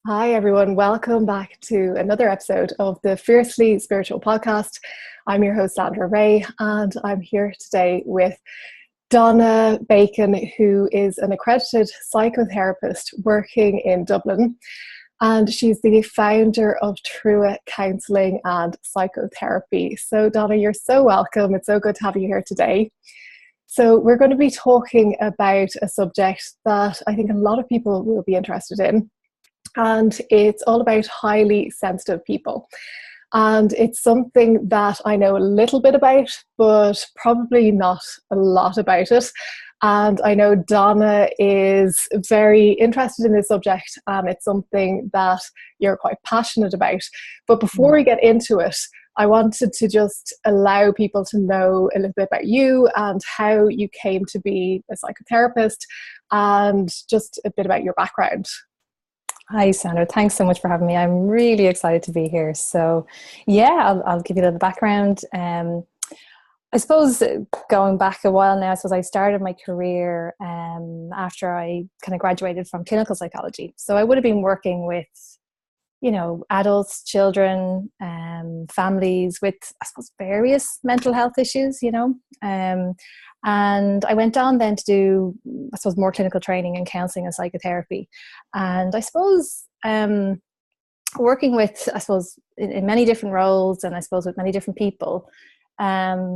Hi, everyone. Welcome back to another episode of the Fiercely Spiritual podcast. I'm your host, Sandra Ray, and I'm here today with Donna Bacon, who is an accredited psychotherapist working in Dublin. And she's the founder of Trua Counselling and Psychotherapy. So, Donna, you're so welcome. It's so good to have you here today. So, we're going to be talking about a subject that I think a lot of people will be interested in. And it's all about highly sensitive people. And it's something that I know a little bit about, but probably not a lot about it. And I know Donna is very interested in this subject, and it's something that you're quite passionate about. But before we get into it, I wanted to just allow people to know a little bit about you and how you came to be a psychotherapist and just a bit about your background. Hi, Sandra. Thanks so much for having me. I'm really excited to be here. So, yeah, I'll give you a little background. I suppose going back a while now, I started my career after I kind of graduated from clinical psychology. So I would have been working with, adults, children, families with, I suppose, various mental health issues, and I went on then to do, I suppose, more clinical training in counselling and psychotherapy. And I suppose working with, I suppose, in many different roles and I suppose with many different people, I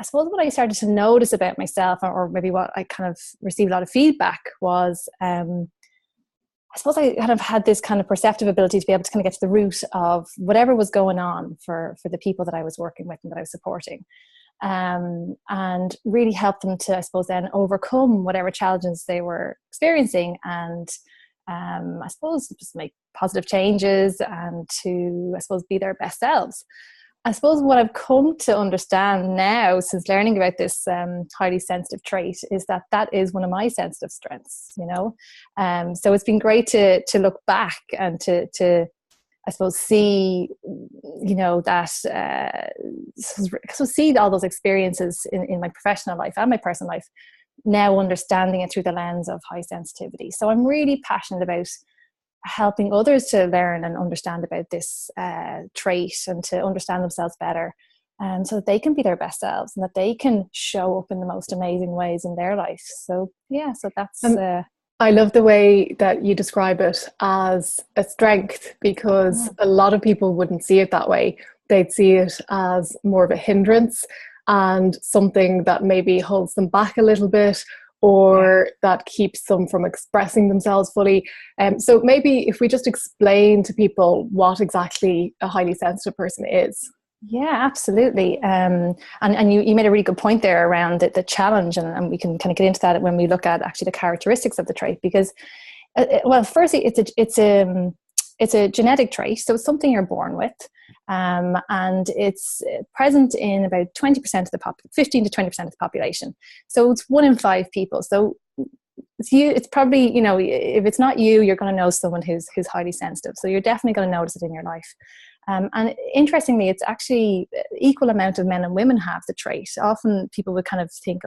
suppose what I started to notice about myself, or maybe what I kind of received a lot of feedback was, I suppose I kind of had this kind of perceptive ability to be able to kind of get to the root of whatever was going on for the people that I was working with and that I was supporting. And really help them to, I suppose, then overcome whatever challenges they were experiencing and I suppose just make positive changes and to, I suppose, be their best selves. I suppose what I've come to understand now since learning about this highly sensitive trait is that is one of my sensitive strengths, so it's been great to look back and to I suppose see, that so see all those experiences in my professional life and my personal life, now understanding it through the lens of high sensitivity. So I'm really passionate about helping others to learn and understand about this trait and to understand themselves better, so that they can be their best selves and that they can show up in the most amazing ways in their life. So yeah, so that's I love the way that you describe it as a strength, because a lot of people wouldn't see it that way. They'd see it as more of a hindrance and something that maybe holds them back a little bit, or that keeps them from expressing themselves fully. So maybe if we just explain to people what exactly a highly sensitive person is. Yeah, absolutely. And you made a really good point there around the challenge, and we can kind of get into that when we look at actually the characteristics of the trait, because, firstly, it's a genetic trait, so it's something you're born with, and it's present in about 20% of the 15 to 20% of the population. So it's 1 in 5 people. So it's probably, if it's not you, you're going to know someone who's highly sensitive. So you're definitely going to notice it in your life. And interestingly, it's actually equal amount of men and women have the trait. Often people would kind of think,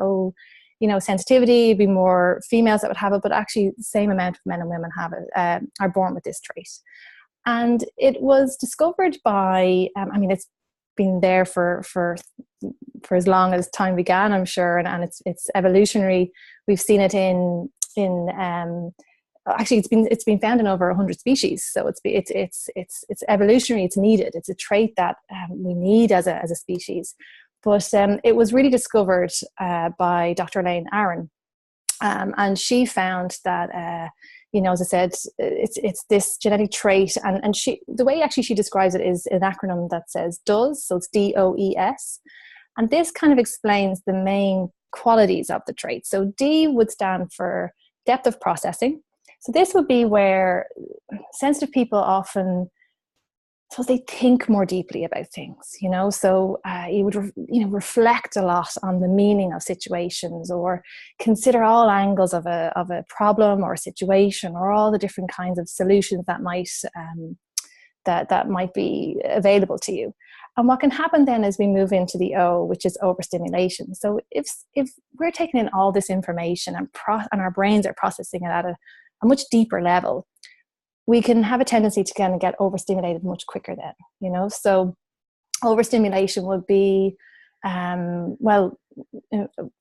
sensitivity would be more females that would have it, but actually the same amount of men and women have it, are born with this trait. And it was discovered by, it's been there for as long as time began, I'm sure, and it's evolutionary. We've seen it in actually it's been found in over 100 species, so it's evolutionary. It's needed. It's a trait that we need as a species. But it was really discovered by Dr. Elaine Aron, and she found that as I said, it's this genetic trait, and the way actually she describes it is an acronym that says DOES, so it's DOES, and this kind of explains the main qualities of the trait. So D would stand for depth of processing. So this would be where sensitive people often, so they think more deeply about things, so you would reflect a lot on the meaning of situations, or consider all angles of a problem or a situation, or all the different kinds of solutions that might that might be available to you. And what can happen then is we move into the O, which is overstimulation. So if we're taking in all this information and our brains are processing it at a much deeper level, we can have a tendency to kind of get overstimulated much quicker then, you know. So overstimulation would be, well,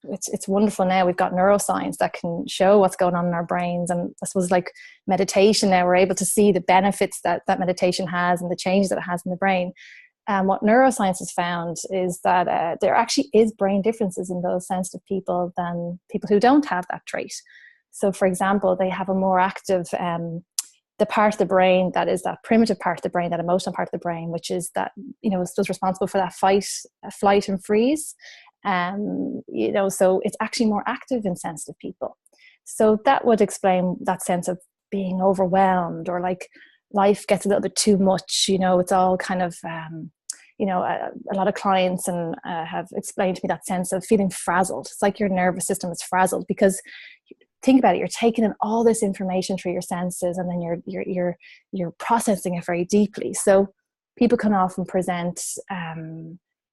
it's wonderful now. We've got neuroscience that can show what's going on in our brains. And I suppose like meditation now, we're able to see the benefits that meditation has and the changes that it has in the brain. And what neuroscience has found is that there actually is brain differences in those sensitive people than people who don't have that trait. So for example, they have a more active, the part of the brain that is that primitive part of the brain, that emotional part of the brain, which is that, you know, is responsible for that flight and freeze. You know, so it's actually more active in sensitive people. So that would explain that sense of being overwhelmed, or like life gets a little bit too much, you know, it's all kind of, you know, a lot of clients and have explained to me that sense of feeling frazzled. It's like your nervous system is frazzled, because think about it, you're taking in all this information through your senses, and then you're processing it very deeply. So people can often present,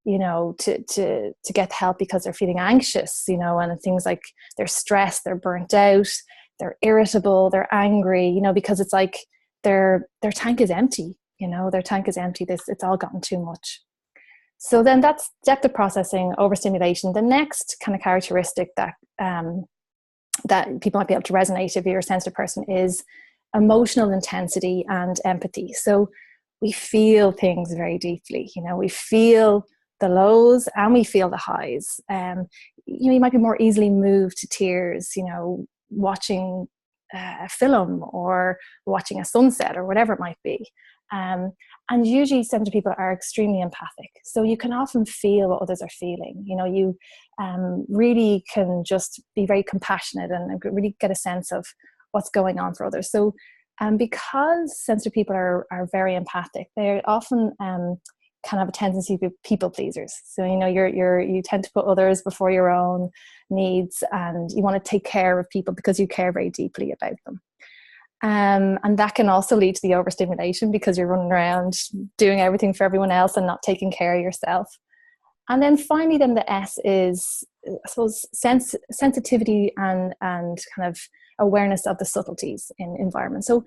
you know, to get help because they're feeling anxious, you know, and things like they're stressed, they're burnt out, they're irritable, they're angry, you know, because it's like their tank is empty, you know, their tank is empty. It's all gotten too much. So then that's depth of processing, overstimulation. The next kind of characteristic that that people might be able to resonate if you're a sensitive person is emotional intensity and empathy. So we feel things very deeply, you know, we feel the lows and we feel the highs. You know, you might be more easily moved to tears, you know, watching a film or watching a sunset or whatever it might be. And usually sensitive people are extremely empathic. So you can often feel what others are feeling. You know, you really can just be very compassionate and really get a sense of what's going on for others. So because sensitive people are very empathic, they often kind of have a tendency to be people pleasers. So, you know, you tend to put others before your own needs, and you want to take care of people because you care very deeply about them. And that can also lead to the overstimulation, because you're running around doing everything for everyone else and not taking care of yourself. And then finally, then the S is, I suppose, sensitivity and kind of awareness of the subtleties in environment. So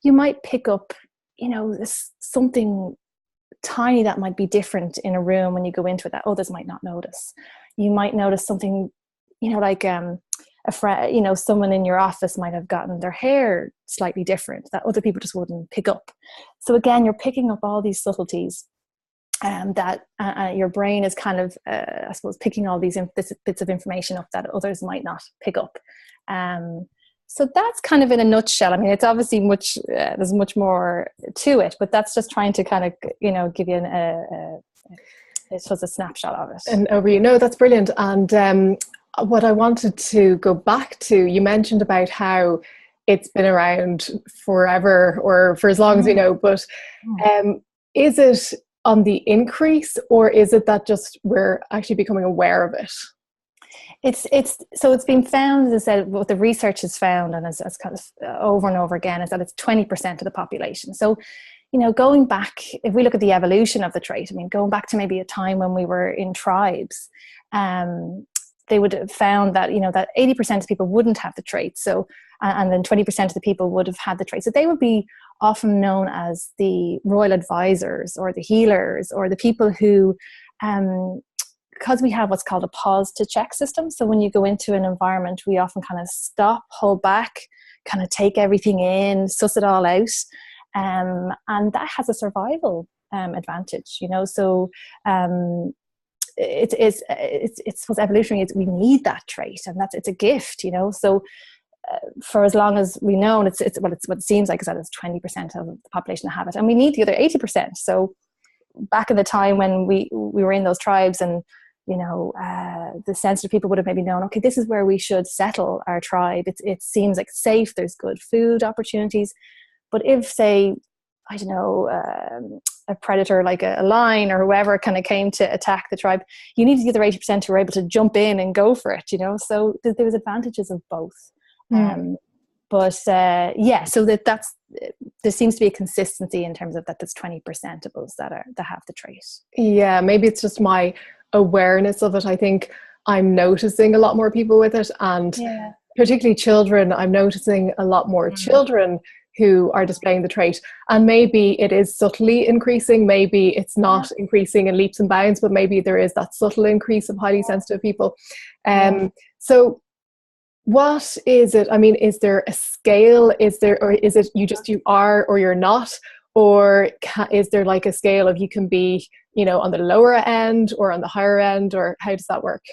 you might pick up, you know, something tiny that might be different in a room when you go into it that others might not notice. You might notice something, you know, like a friend, you know, someone in your office might have gotten their hair slightly different that other people just wouldn't pick up. So again, you're picking up all these subtleties, that your brain is kind of, I suppose, picking all these bits of information up that others might not pick up. So that's kind of in a nutshell. I mean, it's obviously there's much more to it, but that's just trying to kind of, you know, give you it's just a snapshot of it. And you know, that's brilliant. And what I wanted to go back to, you mentioned about how it's been around forever, or for as long as we know, but is it on the increase, or is it that just we're actually becoming aware of it? So it's been found, as I said, what the research has found, and as kind of over and over again, is that it's 20% of the population. So, you know, going back, if we look at the evolution of the trait, I mean, going back to maybe a time when we were in tribes, they would have found that, you know, that 80% of people wouldn't have the trait. So, and then 20% of the people would have had the trait. So they would be often known as the royal advisors, or the healers, or the people who, because we have what's called a pause to check system. So when you go into an environment, we often kind of stop, hold back, kind of take everything in, suss it all out. And that has a survival advantage, you know. So it's supposed evolutionary, we need that trait, and it's a gift, you know. So for as long as we know, and it's what it seems like, is that it's 20% of the population that have it, and we need the other 80%. So back in the time when we were in those tribes, and you know, the sensitive people would have maybe known, okay, this is where we should settle our tribe. It seems like it's safe. There's good food opportunities. But if, say, I don't know, a predator like a lion or whoever kind of came to attack the tribe, you need the other 80% who were able to jump in and go for it, you know. So there was advantages of both. But yeah, so that's there seems to be a consistency in terms of that. There's 20% of us that have the trait. Yeah, maybe it's just my awareness of it. I think I'm noticing a lot more people with it, and particularly children. I'm noticing a lot more children who are displaying the trait. And maybe it is subtly increasing, maybe it's not increasing in leaps and bounds, but maybe there is that subtle increase of highly sensitive people. So what is it? I mean, is there a scale? Is there, or is it you are or you're not? Or is there like a scale of you can be, you know, on the lower end or on the higher end, or how does that work?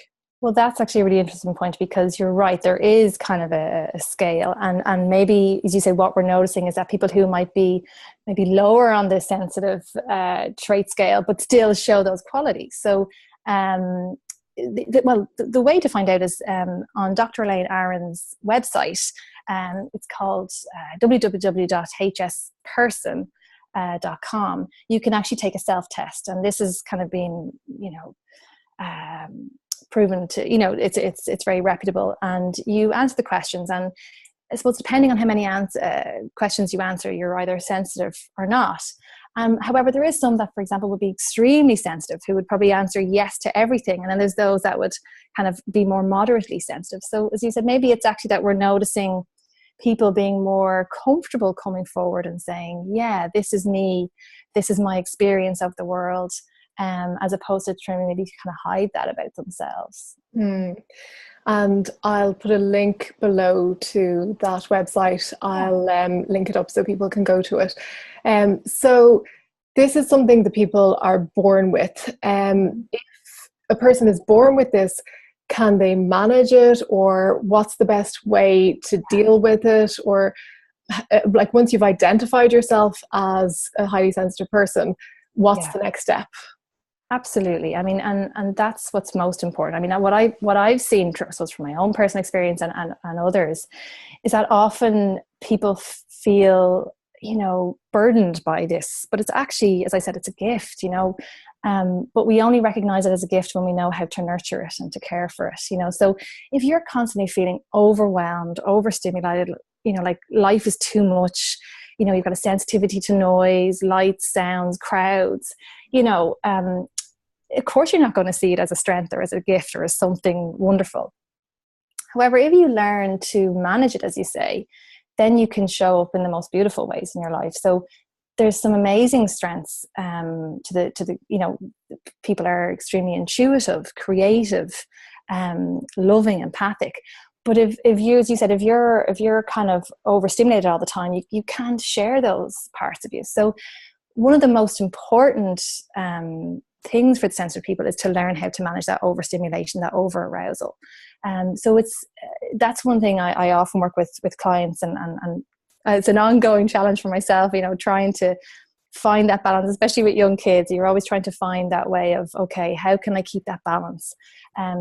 Well, that's actually a really interesting point, because you're right, there is kind of a scale, and maybe, as you say, what we're noticing is that people who might be maybe lower on the sensitive trait scale but still show those qualities. So the way to find out is on Dr. Elaine Aron's website. It's called www.hsperson.com. You can actually take a self-test, and this has kind of been, you know, proven to, you know, it's very reputable, and you answer the questions, and I suppose depending on how many questions you answer, you're either sensitive or not. However, there is some that, for example, would be extremely sensitive, who would probably answer yes to everything, and then there's those that would kind of be more moderately sensitive. So as you said, maybe it's actually that we're noticing people being more comfortable coming forward and saying, yeah, this is me, this is my experience of the world, as opposed to trying to maybe kind of hide that about themselves. And I'll put a link below to that website. I'll link it up so people can go to it. So this is something that people are born with. If a person is born with this, can they manage it, or what's the best way to deal with it? Or like, once you've identified yourself as a highly sensitive person, what's the next step? Absolutely. I mean, and that's what's most important. I mean, what I've seen, so from my own personal experience and others, is that often people feel, you know, burdened by this, but it's actually, as I said, it's a gift, you know, but we only recognize it as a gift when we know how to nurture it and to care for it, you know. So if you're constantly feeling overwhelmed, overstimulated, you know, like life is too much, you know, you've got a sensitivity to noise, lights, sounds, crowds, you know, of course you're not going to see it as a strength or as a gift or as something wonderful. However, if you learn to manage it, as you say, then you can show up in the most beautiful ways in your life. So there's some amazing strengths to the you know, people are extremely intuitive, creative, loving, empathic. But if you, as you said, if you're kind of overstimulated all the time, you can't share those parts of you. So one of the most important things for the sensitive people is to learn how to manage that overstimulation, that over arousal. So that's one thing I often work with clients, and it's an ongoing challenge for myself, you know, trying to find that balance, especially with young kids. You're always trying to find that way of, okay, how can I keep that balance?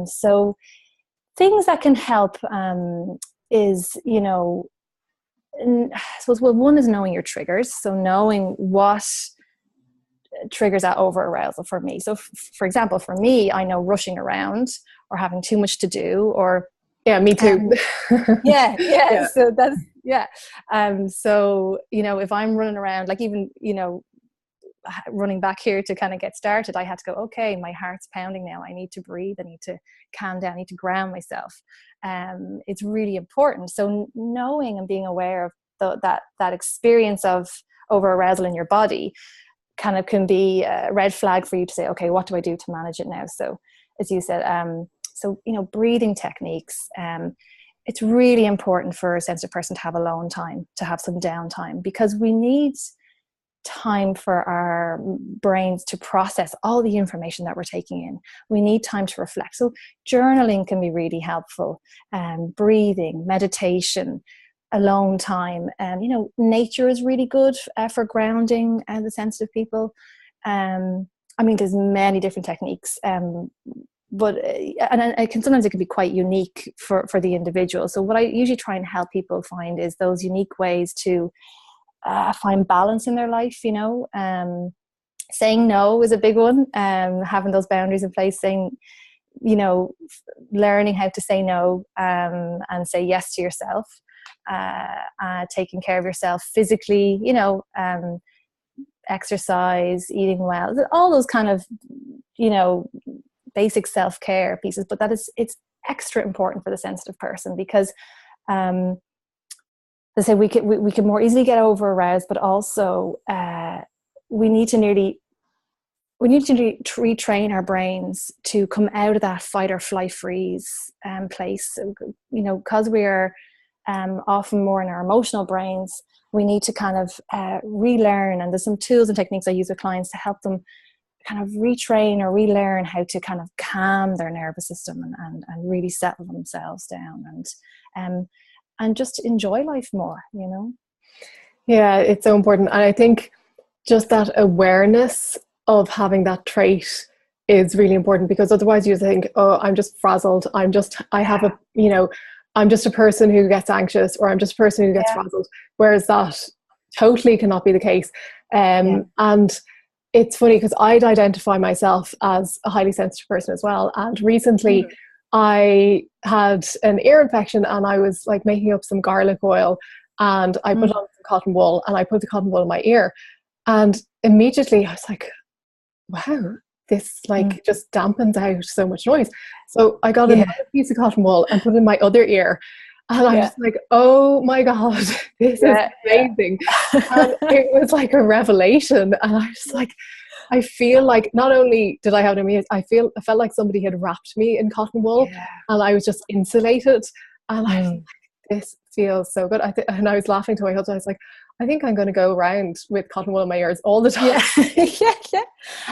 So things that can help is, you know, I suppose, well, one is knowing your triggers. So knowing what triggers that over arousal for me. So for example, for me, I know rushing around or having too much to do, or me too. Yeah. So that's so, you know, if I'm running around, like even, you know, running back here to kind of get started, I had to go, okay, my heart's pounding now, I need to breathe, I need to calm down, I need to ground myself. It's really important. So knowing and being aware of that experience of over arousal in your body kind of can be a red flag for you to say, okay, what do I do to manage it now? So as you said, so, you know, breathing techniques, it's really important for a sensitive person to have alone time, to have some downtime, because we need time for our brains to process all the information that we're taking in. We need time to reflect. So journaling can be really helpful, breathing, meditation, alone time. You know, nature is really good for grounding the sensitive people. I mean, there's many different techniques, but sometimes it can be quite unique for the individual. So what I usually try and help people find is those unique ways to find balance in their life. You know, saying no is a big one. Having those boundaries in place, saying, you know, learning how to say no and say yes to yourself. Taking care of yourself physically, you know, exercise, eating well, all those kind of, you know, basic self-care pieces. But it's extra important for the sensitive person, because they say we can more easily get over aroused, but also we need to retrain our brains to come out of that fight or flight freeze place. Because we're often more in our emotional brains, we need to kind of relearn. And there's some tools and techniques I use with clients to help them kind of retrain or relearn how to kind of calm their nervous system and really settle themselves down and just enjoy life more, Yeah, it's so important. And I think just that awareness of having that trait is really important, because otherwise you think, oh, I'm just frazzled. I'm just a person who gets anxious, or I'm just a person who gets frazzled. Whereas that totally cannot be the case. And it's funny because I'd identify myself as a highly sensitive person as well. And recently I had an ear infection, and I was like making up some garlic oil, and I put on some cotton wool, and I put the cotton wool in my ear. And immediately I was like, wow, this like just dampens out so much noise. So I got another piece of cotton wool and put it in my other ear. And I was like, oh my God, this is amazing. And it was like a revelation. And I was like, I feel like not only did I have an immune, I felt like somebody had wrapped me in cotton wool, and I was just insulated. And I was like, this feels so good. And I was laughing to my husband. I was like, I think I'm going to go around with cotton wool in my ears all the time. Yeah.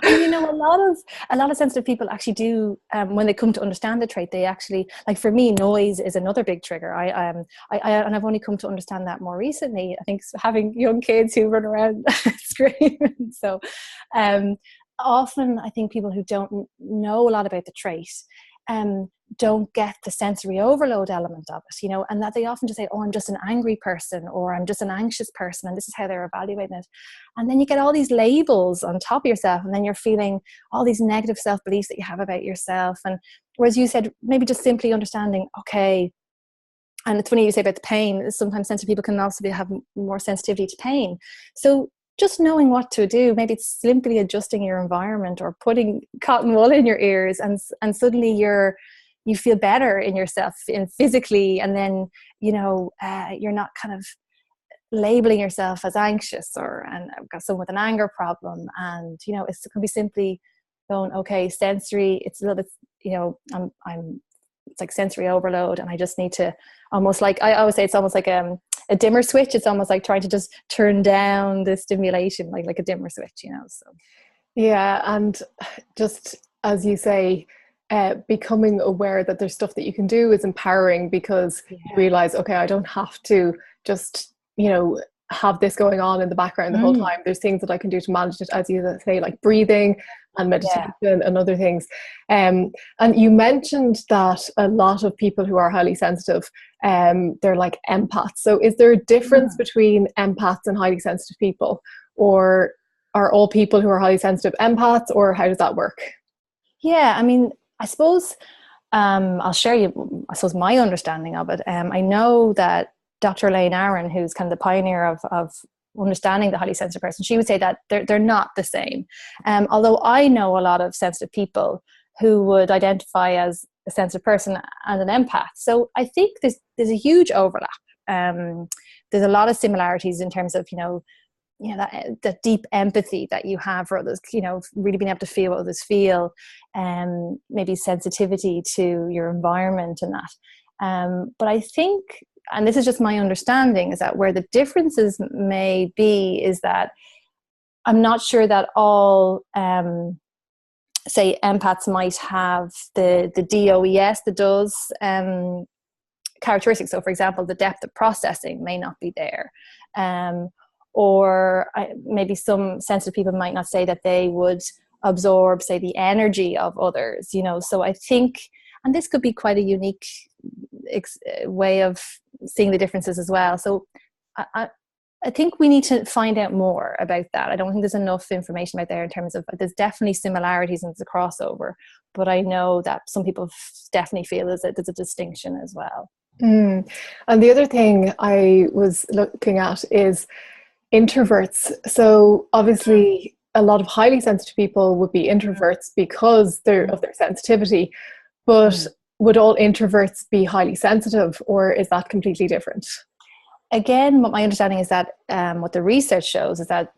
And a lot of sensitive people actually do, when they come to understand the trait, they actually, like for me, noise is another big trigger. And I've only come to understand that more recently. I think having young kids who run around screaming. So often I think people who don't know a lot about the trait don't get the sensory overload element of it, and that they often just say, oh, I'm just an angry person, or I'm just an anxious person, and this is how they're evaluating it. And then you get all these labels on top of yourself, and then you're feeling all these negative self-beliefs that you have about yourself. And whereas you said, maybe just simply understanding, okay, and it's funny you say about the pain, sometimes sensitive people can also have more sensitivity to pain. So just knowing what to do, maybe it's simply adjusting your environment or putting cotton wool in your ears, and suddenly you feel better in yourself and physically, and then you're not kind of labeling yourself as anxious and I've got someone with an anger problem. And it can be simply going, okay, sensory, it's a little bit, I'm it's like sensory overload, and I just need to almost, like I always say, it's almost like a dimmer switch. It's almost like trying to just turn down the stimulation, like a dimmer switch, so. Yeah, and just as you say, becoming aware that there's stuff that you can do is empowering, because you realize, okay, I don't have to just have this going on in the background the whole time. There's things that I can do to manage it, as you say, like breathing and meditation and other things. And you mentioned that a lot of people who are highly sensitive, they're like empaths. So is there a difference between empaths and highly sensitive people, or are all people who are highly sensitive empaths, or how does that work? Yeah, I mean, I suppose I'll share you, I suppose, my understanding of it. I know that Dr. Elaine Aron, who's kind of the pioneer of understanding the highly sensitive person, she would say that they're not the same. Although I know a lot of sensitive people who would identify as a sensitive person and an empath. So I think there's a huge overlap. There's a lot of similarities in terms of, that deep empathy that you have for others, really being able to feel what others feel, and maybe sensitivity to your environment and that. But I think, and this is just my understanding, is that where the differences may be is that I'm not sure that all, say, empaths might have the DOES, the does characteristics. So, for example, the depth of processing may not be there. Or maybe some sensitive people might not say that they would absorb, say, the energy of others, So I think, and this could be quite a unique way of seeing the differences as well. So I think we need to find out more about that. I don't think there's enough information out there in terms of, there's definitely similarities and there's a crossover, but I know that some people definitely feel there's a distinction as well. And the other thing I was looking at is introverts. So obviously a lot of highly sensitive people would be introverts because of their sensitivity, but would all introverts be highly sensitive, or is that completely different? again, what my understanding is that what the research shows is that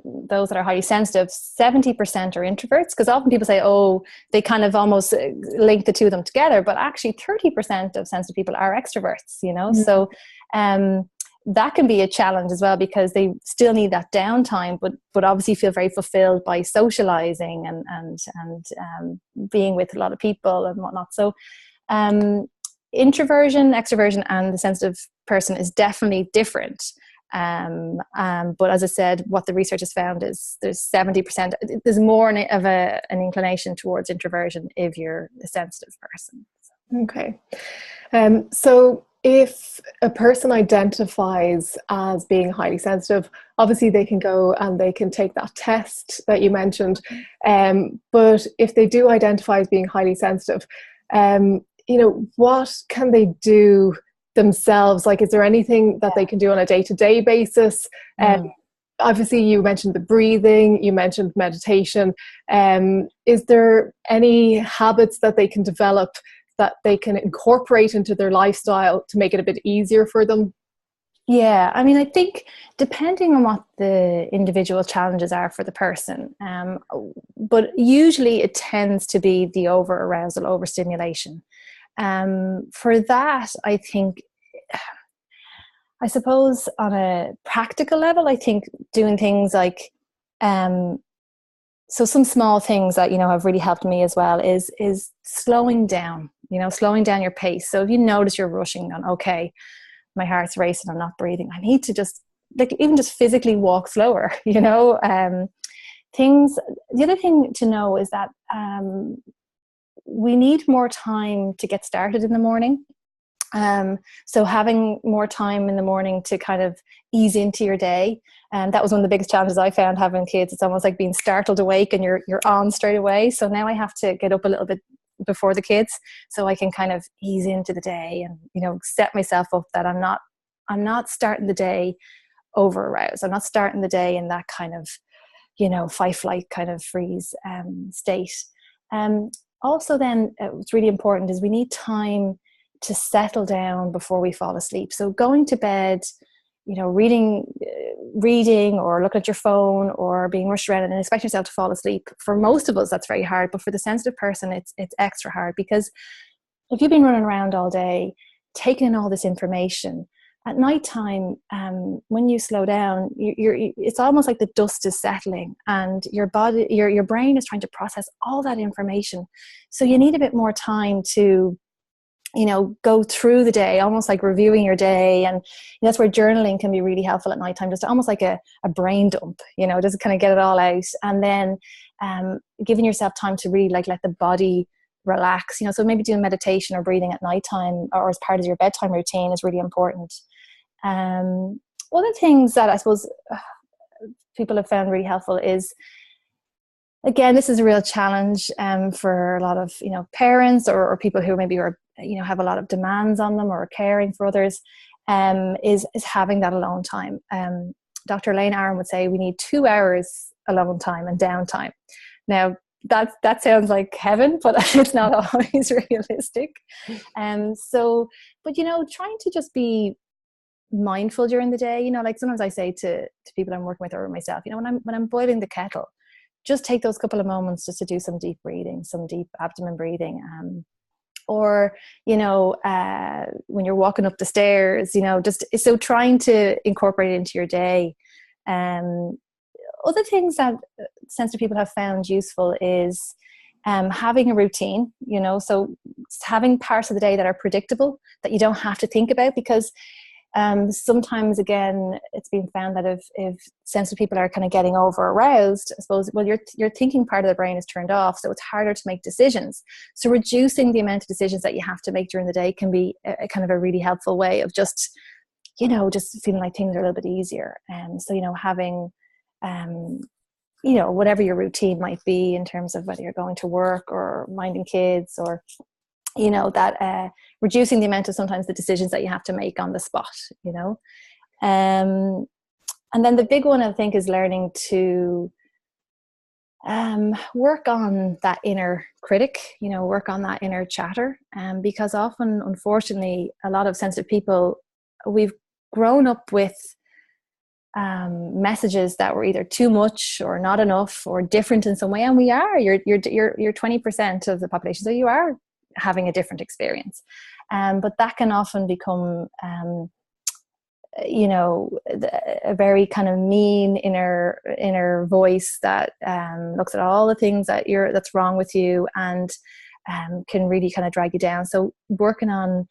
those that are highly sensitive, 70% are introverts, because often people say, oh, they kind of almost link the two of them together, but actually 30% of sensitive people are extroverts, you know. Mm. So that can be a challenge as well, because they still need that downtime, but obviously feel very fulfilled by socializing and being with a lot of people and whatnot. So introversion, extroversion, and the sensitive person is definitely different. But as I said, what the research has found is there's 70%, there's more of an inclination towards introversion if you're a sensitive person. Okay. So if a person identifies as being highly sensitive, obviously they can go and they can take that test that you mentioned. But if they do identify as being highly sensitive, what can they do themselves? Like, is there anything that they can do on a day-to-day basis? Obviously, you mentioned the breathing, you mentioned meditation. Is there any habits that they can develop that they can incorporate into their lifestyle to make it a bit easier for them? Yeah, I mean, I think depending on what the individual challenges are for the person, but usually it tends to be the over-arousal, overstimulation. For that, I think, I suppose on a practical level, I think doing things like, so some small things that, have really helped me as well is slowing down, slowing down your pace. So if you notice you're rushing on, okay, my heart's racing, I'm not breathing, I need to just, like, even just physically walk slower, the other thing to know is that we need more time to get started in the morning. So having more time in the morning to kind of ease into your day. And that was one of the biggest challenges I found having kids. It's almost like being startled awake and you're on straight away. So now I have to get up a little bit before the kids so I can kind of ease into the day and, set myself up that I'm not starting the day over aroused. I'm not starting the day in that kind of, fight, flight kind of freeze state. Also then what's really important is we need time to settle down before we fall asleep. So going to bed, reading or looking at your phone or being rushed around and expect yourself to fall asleep. For most of us, that's very hard. But for the sensitive person, it's extra hard, because if you've been running around all day, taking in all this information, at nighttime, when you slow down, it's almost like the dust is settling and your body, your brain is trying to process all that information. So you need a bit more time to go through the day, almost like reviewing your day. And that's where journaling can be really helpful at nighttime, just almost like a brain dump, just kind of get it all out. And then giving yourself time to really let the body relax, so maybe doing meditation or breathing at nighttime or as part of your bedtime routine is really important. Other things that I suppose people have found really helpful is, again, this is a real challenge for a lot of parents or people who maybe have a lot of demands on them or are caring for others, is having that alone time. Dr. Elaine Aron would say we need 2 hours alone time and downtime. Now that sounds like heaven, but it's not always realistic. But trying to just be mindful during the day. Like sometimes I say to people I'm working with or myself, when I'm boiling the kettle, just take those couple of moments just to do some deep breathing, some deep abdomen breathing. Or, when you're walking up the stairs, just so trying to incorporate it into your day. Other things that sensitive people have found useful is having a routine, so having parts of the day that are predictable, that you don't have to think about, because sometimes, again, it's been found that if sensitive people are kind of getting over aroused, I suppose, well, your thinking part of the brain is turned off, so it's harder to make decisions. So reducing the amount of decisions that you have to make during the day can be a kind of a really helpful way of just feeling like things are a little bit easier. So having whatever your routine might be in terms of whether you're going to work or minding kids or that reducing the amount of sometimes the decisions that you have to make on the spot, and then the big one I think is learning to work on that inner critic, work on that inner chatter, because often, unfortunately, a lot of sensitive people, we've grown up with messages that were either too much or not enough or different in some way, and we are, you're 20% of the population, so you are having a different experience, but that can often become a very kind of mean inner voice that looks at all the things that's wrong with you, and can really kind of drag you down. So working on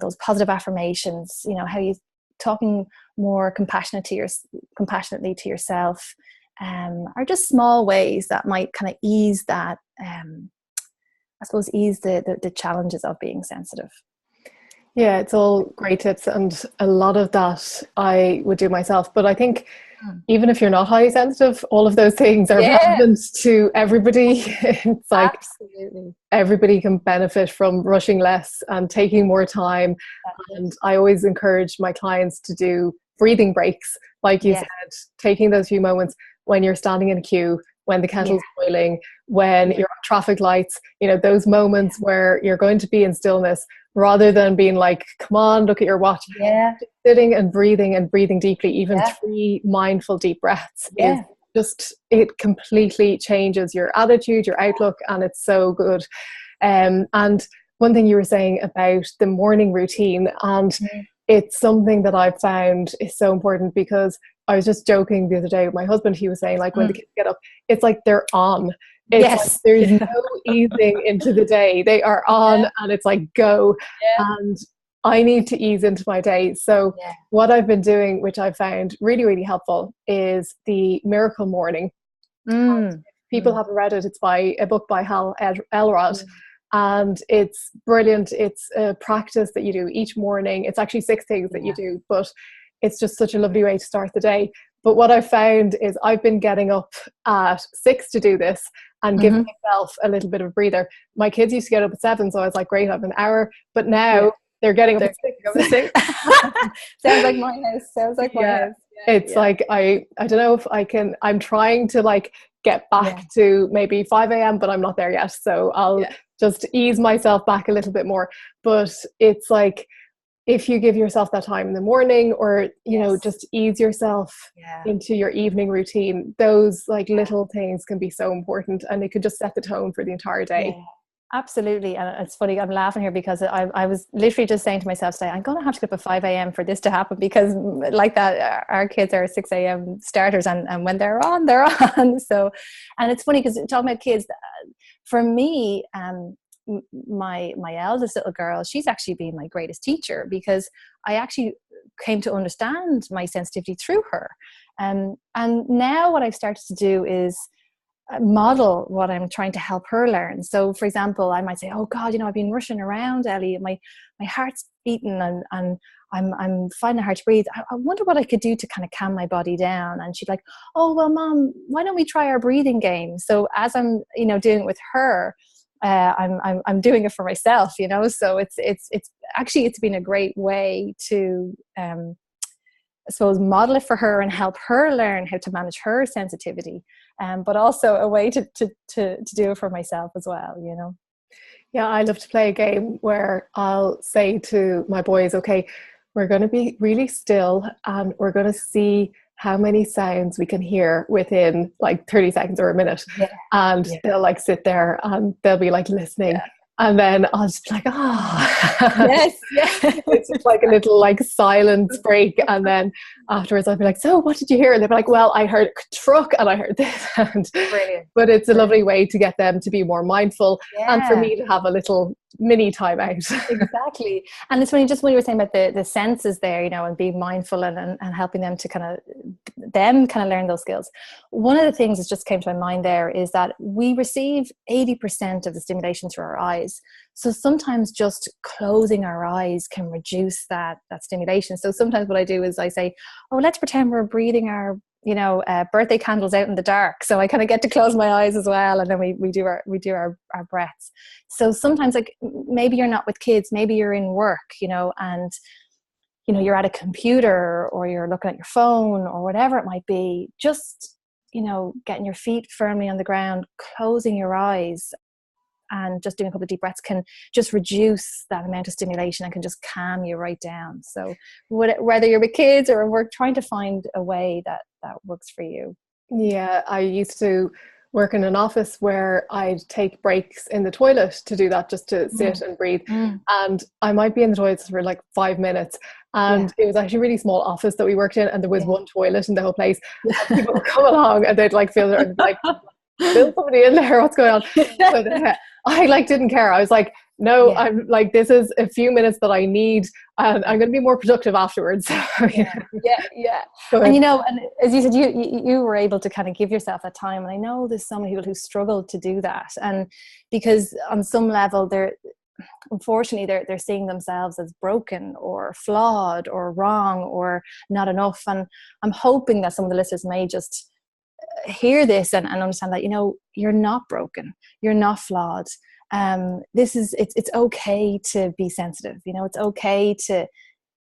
those positive affirmations, how you talking more compassionately to yourself, are just small ways that might kind of ease that, I suppose, ease the challenges of being sensitive. Yeah, it's all great tips, and a lot of that I would do myself. But I think even if you're not highly sensitive, all of those things are relevant to everybody. It's like absolutely everybody can benefit from rushing less and taking more time. And I always encourage my clients to do breathing breaks, like you said, taking those few moments when you're standing in a queue, when the kettle's boiling, when you're on traffic lights, those moments where you're going to be in stillness, rather than being like, come on, look at your watch. Sitting and breathing deeply, even 3 mindful deep breaths is just, it completely changes your attitude, your outlook, and it's so good. And one thing you were saying about the morning routine, and it's something that I've found is so important, because I was just joking the other day with my husband. He was saying, like, when the kids get up, it's like they're on. It's like there's no easing into the day. They are on, and it's like, go. And I need to ease into my day. So what I've been doing, which I found really, really helpful, is the Miracle Morning. People haven't read it. It's by a book by Hal Elrod. And it's brilliant. It's a practice that you do each morning. It's actually 6 things that you do, but it's just such a lovely way to start the day. But what I found is I've been getting up at 6 to do this and giving myself a little bit of a breather. My kids used to get up at 7, so I was like, great, I have an hour. But now they're getting up at 6. Sounds like my house. It's like, I don't know if I can, I'm trying to like get back to maybe 5 a.m, but I'm not there yet. So I'll just ease myself back a little bit more. But it's like, if you give yourself that time in the morning, or just ease yourself into your evening routine, those like little things can be so important, and it could just set the tone for the entire day. Absolutely. And it's funny, I'm laughing here because I was literally just saying to myself today, I'm going to have to get up at 5 a.m. for this to happen, because like that, our kids are 6 a.m. starters, and when they're on, they're on. So, and it's funny because talking about kids, for me, my eldest little girl, she's actually been my greatest teacher, because I actually came to understand my sensitivity through her. And now what I've started to do is model what I'm trying to help her learn. So for example, I might say, oh God, I've been rushing around, Ellie, my heart's beating, and I'm finding it hard to breathe. I wonder what I could do to kind of calm my body down. And she's like, oh, well, Mom, why don't we try our breathing game? So as I'm, doing it with her, I'm doing it for myself, so it's been a great way to, I suppose, model it for her and help her learn how to manage her sensitivity, but also a way to do it for myself as well, Yeah, I love to play a game where I'll say to my boys, okay, we're going to be really still, and we're going to see how many sounds we can hear within like 30 seconds or a minute. And they'll like sit there and they'll be like listening. And then I'll just be like, it's just like a little like silence break. And then afterwards I'll be like, so what did you hear? And they'll be like, well, I heard a truck and I heard this. Brilliant. But it's a lovely way to get them to be more mindful, and for me to have a little mini time out. Exactly. And it's funny, just when you were saying about the senses there, and being mindful and helping them to kind of learn those skills. One of the things that just came to my mind there is that we receive 80% of the stimulation through our eyes. So sometimes just closing our eyes can reduce that stimulation. So sometimes what I do is I say, oh, let's pretend we're breathing our birthday candles out in the dark. So I kind of get to close my eyes as well, and then we do our breaths. So sometimes, like, maybe you're not with kids, maybe you're in work, and you're at a computer, or you're looking at your phone, or whatever it might be. Just getting your feet firmly on the ground, closing your eyes, and just doing a couple of deep breaths can just reduce that amount of stimulation and can just calm you right down. So whether you're with kids or we're trying to find a way that works for you. Yeah, I used to work in an office where I'd take breaks in the toilet to do that, just to sit and breathe. And I might be in the toilet for like 5 minutes. And it was actually a really small office that we worked in, and there was one toilet in the whole place. And people would come along and they'd like feel there, like, there's somebody in there, what's going on? But I like didn't care. I was like, no, I'm like, this is a few minutes that I need, and I'm going to be more productive afterwards. And you know, and as you said, you were able to kind of give yourself that time, and I know there's so many people who struggle to do that, and because on some level they're seeing themselves as broken or flawed or wrong or not enough. And I'm hoping that some of the listeners may just hear this and understand that, you know, you're not broken, you're not flawed. It's okay to be sensitive. You know, it's okay to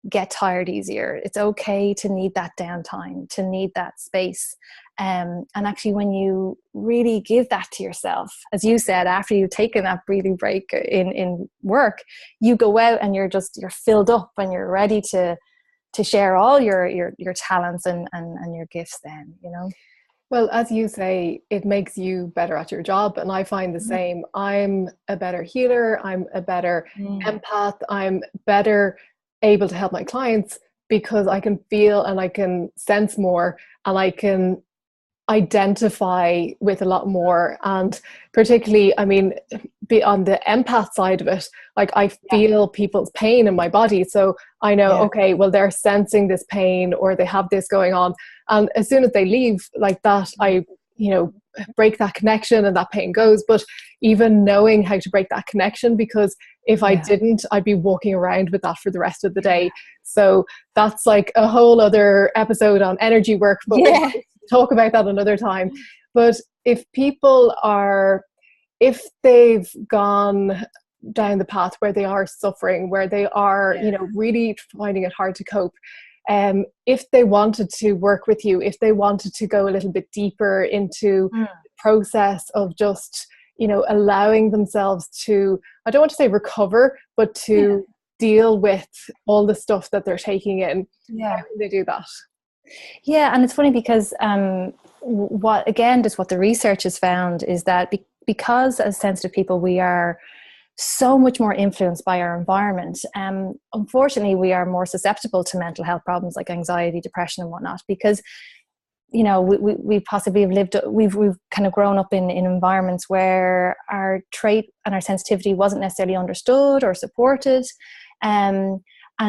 get tired easier. It's okay to need that downtime, to need that space. And actually, when you really give that to yourself, as you said, after you've taken that breathing break in work, you go out and you're filled up and you're ready to share all your talents and your gifts then, you know. Well, as you say, it makes you better at your job. And I find the same. I'm a better healer. I'm a better empath. I'm better able to help my clients because I can feel and I can sense more, and I can identify with a lot more. And particularly, I mean, be on the empath side of it, like I feel people's pain in my body. So I know, okay, well, they're sensing this pain or they have this going on. And as soon as they leave like that, I, you know, break that connection and that pain goes. But even knowing how to break that connection, because if I didn't, I'd be walking around with that for the rest of the day. So that's like a whole other episode on energy work, but we'll talk about that another time. But if they've gone down the path where they are suffering, where they are, you know, really finding it hard to cope, if they wanted to work with you, if they wanted to go a little bit deeper into the process of just, you know, allowing themselves to, I don't want to say recover, but to deal with all the stuff that they're taking in, how can they do that? Yeah, and it's funny because what the research has found is that because as sensitive people we are so much more influenced by our environment. Unfortunately, we are more susceptible to mental health problems like anxiety, depression, and whatnot, because, you know, we possibly have we've kind of grown up in environments where our trait and our sensitivity wasn't necessarily understood or supported. And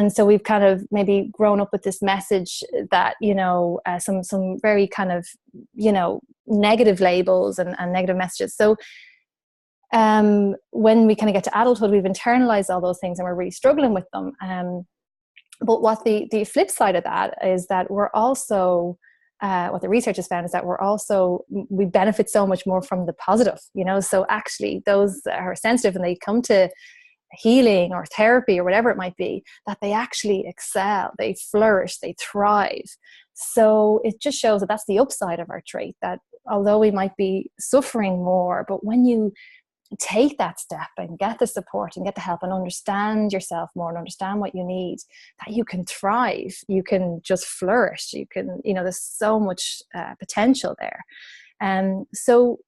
so we've kind of maybe grown up with this message that, you know, some very kind of, you know, negative labels and negative messages. So when we kind of get to adulthood, we've internalized all those things and we're really struggling with them. But what the flip side of that is that we're also, what the research has found is that we benefit so much more from the positive, you know. So actually those that are sensitive and they come to healing or therapy or whatever it might be, that they actually excel, they flourish, they thrive. So it just shows that that's the upside of our trait, that although we might be suffering more, but when you take that step and get the support and get the help and understand yourself more and understand what you need, that you can thrive, you can just flourish, you can, you know, there's so much potential there. So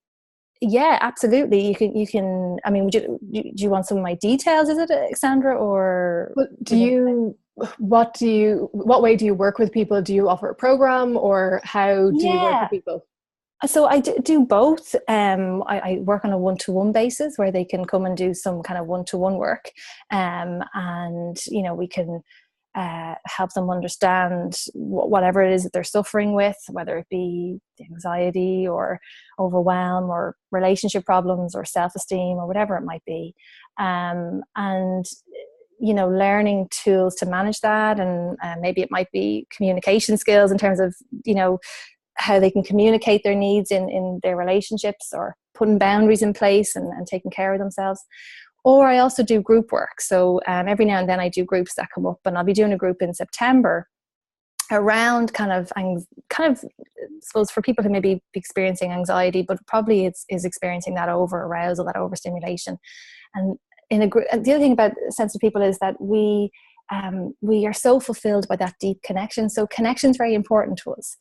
yeah, absolutely. You can, I mean, do you want some of my details? Is it, Sandra, or what way do you work with people? Do you offer a program, or how do you work with people? So I do both. I work on a one-to-one basis where they can come and do some kind of one-to-one work. And, you know, we can help them understand whatever it is that they're suffering with, whether it be anxiety or overwhelm or relationship problems or self-esteem or whatever it might be. And, you know, learning tools to manage that. And maybe it might be communication skills in terms of, you know, how they can communicate their needs in their relationships, or putting boundaries in place and taking care of themselves. Or I also do group work. So every now and then I do groups that come up, and I'll be doing a group in September around kind of suppose for people who may be experiencing anxiety, but probably is experiencing that over arousal, that overstimulation. And the other thing about sensitive people is that we are so fulfilled by that deep connection. So connection is very important to us.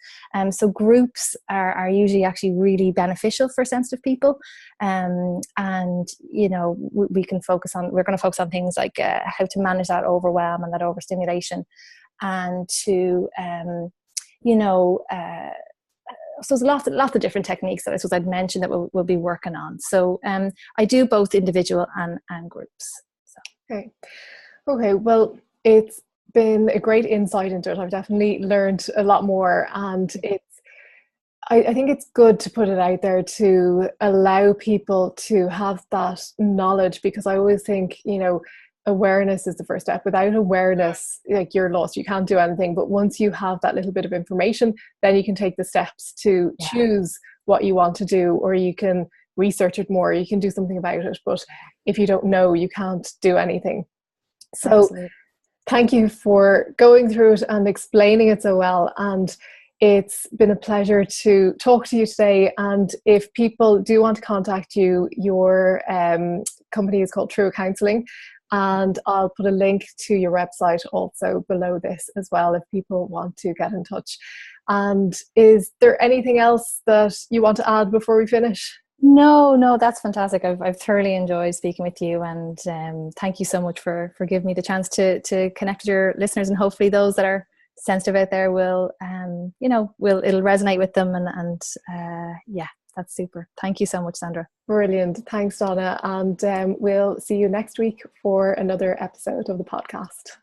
So groups are usually actually really beneficial for sensitive people. And, you know, we're going to focus on things like how to manage that overwhelm and that overstimulation, and to, you know, so there's lots of different techniques that I suppose I'd mentioned that we'll be working on. So I do both individual and groups. So. Okay. Well, it's been a great insight into it. I've definitely learned a lot more, and I think it's good to put it out there to allow people to have that knowledge, because I always think, you know, awareness is the first step. Without awareness, like, you're lost, you can't do anything. But once you have that little bit of information, then you can take the steps to choose what you want to do, or you can research it more, you can do something about it. But if you don't know, you can't do anything. So absolutely. Thank you for going through it and explaining it so well. And it's been a pleasure to talk to you today. And if people do want to contact you, your company is called Trua Counselling, and I'll put a link to your website also below this as well if people want to get in touch. And is there anything else that you want to add before we finish? No, that's fantastic. I've thoroughly enjoyed speaking with you, and thank you so much for giving me the chance to connect with your listeners, and hopefully those that are sensitive out there will, it'll resonate with them, and that's super. Thank you so much, Sandra. Brilliant. Thanks, Donna. And we'll see you next week for another episode of the podcast.